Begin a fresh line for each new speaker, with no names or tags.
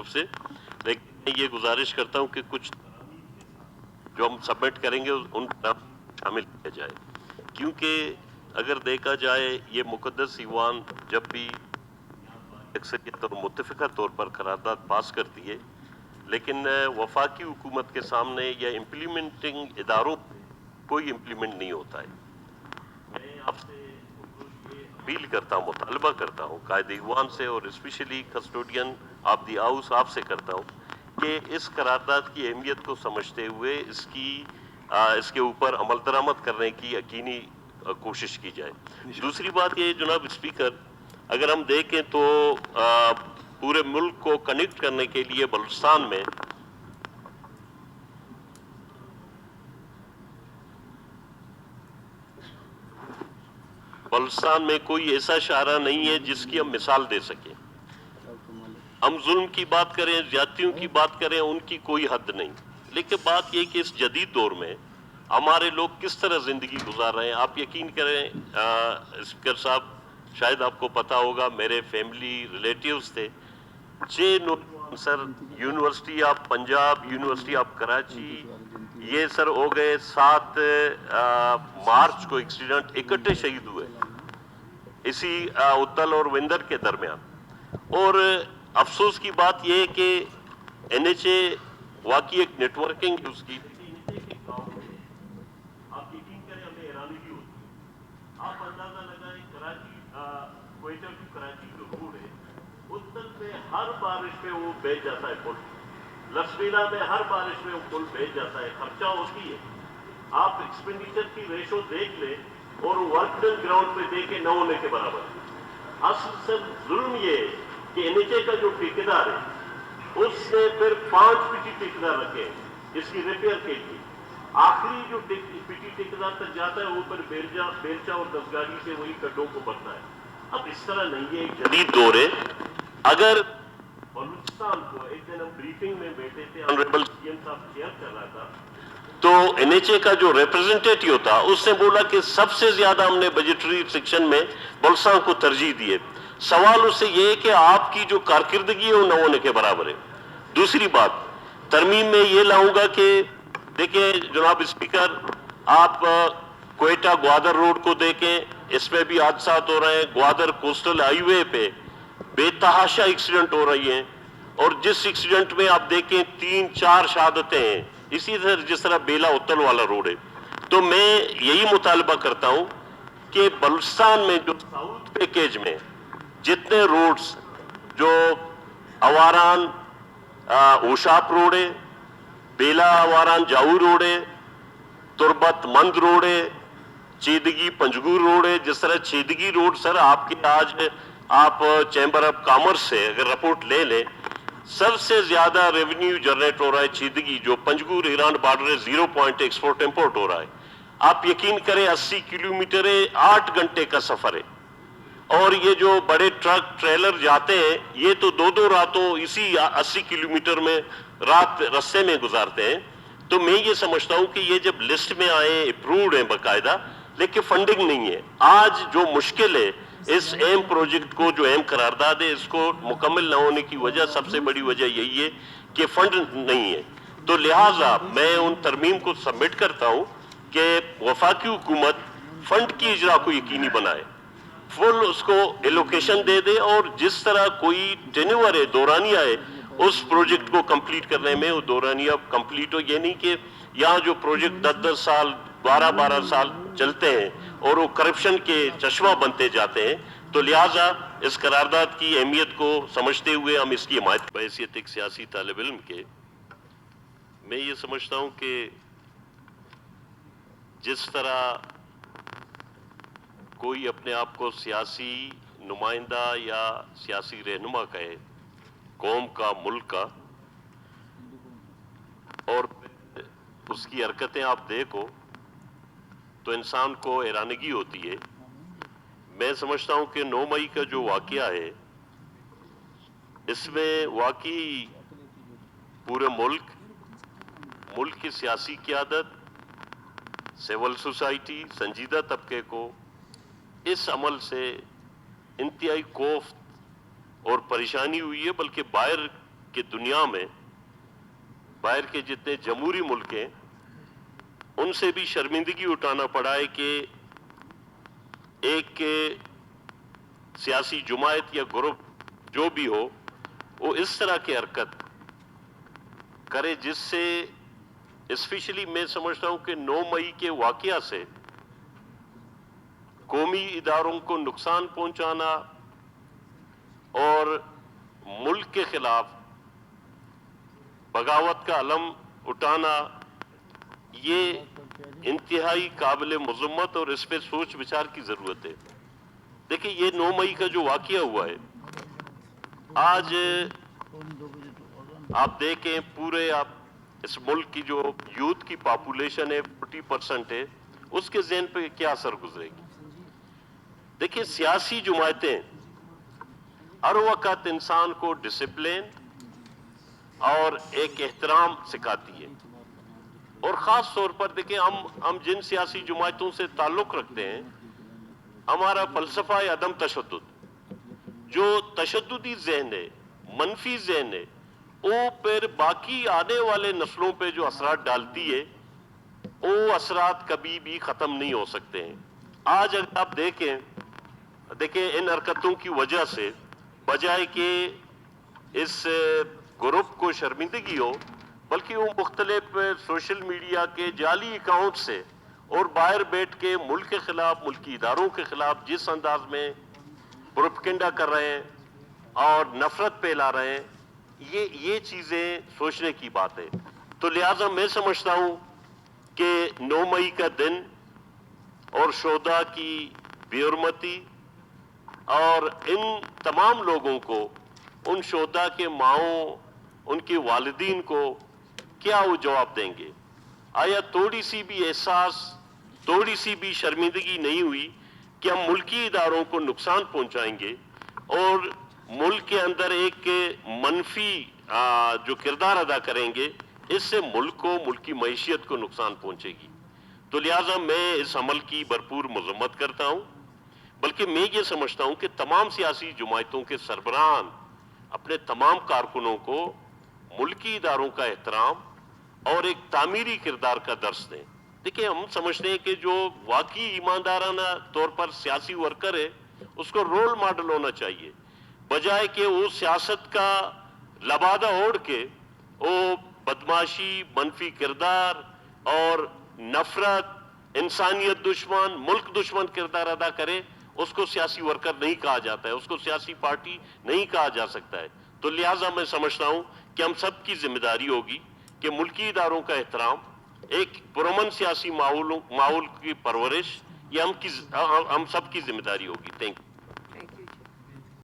سے، لیکن میں یہ گزارش کرتا ہوں کہ کچھ جو ہم سبمٹ کریں گے ان کا شامل کیا جائے، کیونکہ اگر دیکھا جائے یہ مقدس ایوان جب بھی اکثریت اور متفقہ طور پر قرارداد پاس کرتی ہے، لیکن وفاقی حکومت کے سامنے یا امپلیمنٹنگ اداروں کوئی امپلیمنٹ نہیں ہوتا ہے۔ میں آپ سے اپیل کرتا ہوں، مطالبہ کرتا ہوں قائد ایوان سے اور specially custodian of the house آپ سے کرتا ہوں کہ اس قرارداد کی اہمیت کو سمجھتے ہوئے اس کے اوپر عمل درآمد کرنے کی یقینی کوشش کی جائے۔ دوسری بات یہ جناب اسپیکر، اگر ہم دیکھیں تو پورے ملک کو کنیکٹ کرنے کے لیے بلوچستان میں کوئی ایسا شاہراہ نہیں ہے جس کی ہم مثال دے سکیں۔ ہم ظلم کی بات کریں، زیادتیوں کی بات کریں، ان کی کوئی حد نہیں، لیکن بات یہ کہ اس جدید دور میں ہمارے لوگ کس طرح زندگی گزار رہے ہیں۔ آپ یقین کریں اسپیکر صاحب، شاید آپ کو پتا ہوگا، میرے فیملی ریلیٹیوز تھے 6 نوجوان sir, university of Punjab, university of Karachi, یہ سر ہو گئے 7 مارچ کو ایکسیڈنٹ، اکٹھے شہید ہوئے اسی اتل اور وندر کے درمیان۔ اور افسوس کی بات یہ ہے کہ این ایچ اے واقعی ایک نیٹ ورکنگ اس کی، آپ یقین کریں ہمیں حیرانی بھی ہوتی ہے۔ آپ اندازہ لگائیں کراچی کوئٹہ ٹو کراچی جو روڈ ہے، اتل میں ہر بارش میں وہ بہہ جاتا ہے پل، لسبیلا میں ہر بارش میں وہ پل بہہ جاتا ہے، خرچہ ہوتی ہے۔ آپ ایکسپینڈیچر کی ریشو دیکھ لیں اور ورک ڈن گراؤنڈ پہ دیکھیں، نہ ہونے کے برابر ہے۔ اصل سے ظلم یہ ہے کہ این ایچ اے کا جو ٹھیکیدار ہے اس نے پھر 5 پی ٹی ٹھیکیدار رکھے ہیں اس کی ریپیئر کے لیے۔ آخری جو پی ٹی ٹھیکیدار تک جاتا ہے وہ پھر بیلچا اور دستگاڑی سے وہی گڈھوں کو بھرتا ہے۔ اب اس طرح نہیں ہے، ایک جدید دور ہے۔ اگر بلوچستان کو ایک دن ہم بریفنگ میں بیٹھے تھے، آنریبل سی ایم صاحب چیئر کر رہا تھا، تو این ایچ اے کا جو ریپرزنٹیٹیو تھا اس نے بولا کہ سب سے زیادہ ہم نے بجٹری سیکشن میں بلوچستان کو ترجیح دی ہے۔ سوال اس سے یہ ہے کہ آپ کی جو کارکردگی ہے وہ نہ ہونے کے برابر ہے۔ دوسری بات ترمیم میں یہ لاؤں گا کہ دیکھیں جناب اسپیکر، آپ کوئٹہ گوادر روڈ کو دیکھیں، اس میں بھی حادثات ہو رہے ہیں۔ گوادر کوسٹل ہائی وے پہ بے تحاشا ایکسیڈنٹ ہو رہی ہیں، اور جس ایکسیڈنٹ میں آپ دیکھیں 3-4 شہادتیں ہیں، اسی طرح جس طرح بیلا اتل والا روڈ ہے۔ تو میں یہی مطالبہ کرتا ہوں کہ بلوچستان میں جو ساؤتھ پیکیج میں جتنے روڈز جو اواران اوشاپ روڈ ہے، بیلا اواران جاؤ روڈ ہے، تربت مند روڈ ہے، چیدگی پنجگور روڈ ہے۔ جس طرح چیدگی روڈ سر آپ کے آج آپ چیمبر آف کامرس سے اگر رپورٹ لے لیں، سب سے زیادہ ریونیو جنریٹ ہو رہا ہے چیدگی، جو پنجگور ایران بارڈر ہے، 0 پوائنٹ ایکسپورٹ امپورٹ ہو رہا ہے۔ آپ یقین کریں 80 کلومیٹر ہے، 8 گھنٹے کا سفر ہے، اور یہ جو بڑے ٹرک ٹریلر جاتے ہیں یہ تو 2 راتوں اسی 80 کلومیٹر میں رات رستے میں گزارتے ہیں۔ تو میں یہ سمجھتا ہوں کہ یہ جب لسٹ میں آئے، اپروڈ ہیں باقاعدہ، لیکن فنڈنگ نہیں ہے۔ آج جو مشکل ہے اس اہم پروجیکٹ کو، جو اہم قرارداد ہے، اس کو مکمل نہ ہونے کی وجہ، سب سے بڑی وجہ یہی ہے کہ فنڈ نہیں ہے۔ تو لہٰذا میں ان ترمیم کو سبمٹ کرتا ہوں کہ وفاقی حکومت فنڈ کی اجرا کو یقینی بنائے، فل اس کو ایلوکیشن دے دے، اور جس طرح کوئی ٹینیور ہے، دورانیہ ہے، اس پروجیکٹ کو کمپلیٹ کرنے میں وہ دورانیہ کمپلیٹ ہو۔ یہ نہیں کہ یہاں جو پروجیکٹ 10 سال 12 سال چلتے ہیں اور وہ کرپشن کے چشمہ بنتے جاتے ہیں۔ تو لہٰذا اس قرارداد کی اہمیت کو سمجھتے ہوئے ہم اس کی حمایت بحیثیت ایک سیاسی طالب علم کے، میں یہ سمجھتا ہوں کہ جس طرح کوئی اپنے آپ کو سیاسی نمائندہ یا سیاسی رہنما کہے، قوم کا، ملک کا، اور اس کی حرکتیں آپ دیکھو تو انسان کو حیرانگی ہوتی ہے۔ میں سمجھتا ہوں کہ 9 مئی کا جو واقعہ ہے، اس میں واقعی پورے ملک کی سیاسی قیادت، سول سوسائٹی، سنجیدہ طبقے کو اس عمل سے انتہائی کوفت اور پریشانی ہوئی ہے، بلکہ باہر
کہ دنیا میں باہر کے جتنے جمہوری ملک ہیں ان سے بھی شرمندگی اٹھانا پڑا ہے کہ ایک سیاسی جماعت یا گروپ جو بھی ہو وہ اس طرح کی حرکت کرے جس سے اسپیشلی میں سمجھتا ہوں کہ 9 مئی کے واقعہ سے قومی اداروں کو نقصان پہنچانا اور ملک کے خلاف بغاوت کا علم اٹھانا یہ انتہائی قابل مذمت اور اس پہ سوچ بچار کی ضرورت ہے. دیکھیں یہ 9 مئی کا جو واقعہ ہوا ہے آج آپ دیکھیں پورے آپ اس ملک کی جو یوتھ کی پاپولیشن ہے 40% ہے اس کے ذہن پہ کیا اثر گزرے گی. دیکھیں سیاسی جماعتیں ہر وقت انسان کو ڈسپلن اور ایک احترام سکھاتی ہے اور خاص طور پر دیکھیں ہم جن سیاسی جماعتوں سے تعلق رکھتے ہیں ہمارا فلسفہ ہے عدم تشدد. جو تشددی ذہن ہے منفی ذہن ہے وہ پھر باقی آنے والے نسلوں پہ جو اثرات ڈالتی ہے وہ اثرات کبھی بھی ختم نہیں ہو سکتے ہیں. آج اگر آپ دیکھیں ان حرکتوں کی وجہ سے بجائے کہ اس گروپ کو شرمندگی ہو بلکہ وہ مختلف سوشل میڈیا کے جعلی اکاؤنٹ سے اور باہر بیٹھ کے ملک کے خلاف ملکی اداروں کے خلاف جس انداز میں پروپیگنڈا کر رہے ہیں اور نفرت پھیلا رہے ہیں یہ چیزیں سوچنے کی بات ہے. تو لہٰذا میں سمجھتا ہوں کہ 9 مئی کا دن اور شہداء کی بے حرمتی اور ان تمام لوگوں کو ان شہداء کے ماؤں ان کے والدین کو کیا وہ جواب دیں گے. آیا تھوڑی سی بھی احساس تھوڑی سی بھی شرمندگی نہیں ہوئی کہ ہم ملکی اداروں کو نقصان پہنچائیں گے اور ملک کے اندر ایک منفی جو کردار ادا کریں گے اس سے ملک کو ملک کی معیشت کو نقصان پہنچے گی. تو لہٰذا میں اس عمل کی بھرپور مذمت کرتا ہوں بلکہ میں یہ سمجھتا ہوں کہ تمام سیاسی جماعتوں کے سربراہان اپنے تمام کارکنوں کو ملکی اداروں کا احترام اور ایک تعمیری کردار کا درس دیں. دیکھیں ہم سمجھتے ہیں کہ جو واقعی ایماندارانہ طور پر سیاسی ورکر ہے اس کو رول ماڈل ہونا چاہیے بجائے کہ وہ سیاست کا لبادہ اوڑھ کے وہ بدماشی منفی کردار اور نفرت انسانیت دشمن ملک دشمن کردار ادا کرے. اس کو سیاسی ورکر نہیں کہا جاتا ہے اس کو سیاسی پارٹی نہیں کہا جا سکتا ہے. تو لہٰذا میں سمجھتا ہوں کہ ہم سب کی ذمہ داری ہوگی کہ ملکی اداروں کا احترام ایک پرامن سیاسی ماحول کی پرورش یہ ہم سب کی ذمہ داری ہوگی. Thank you.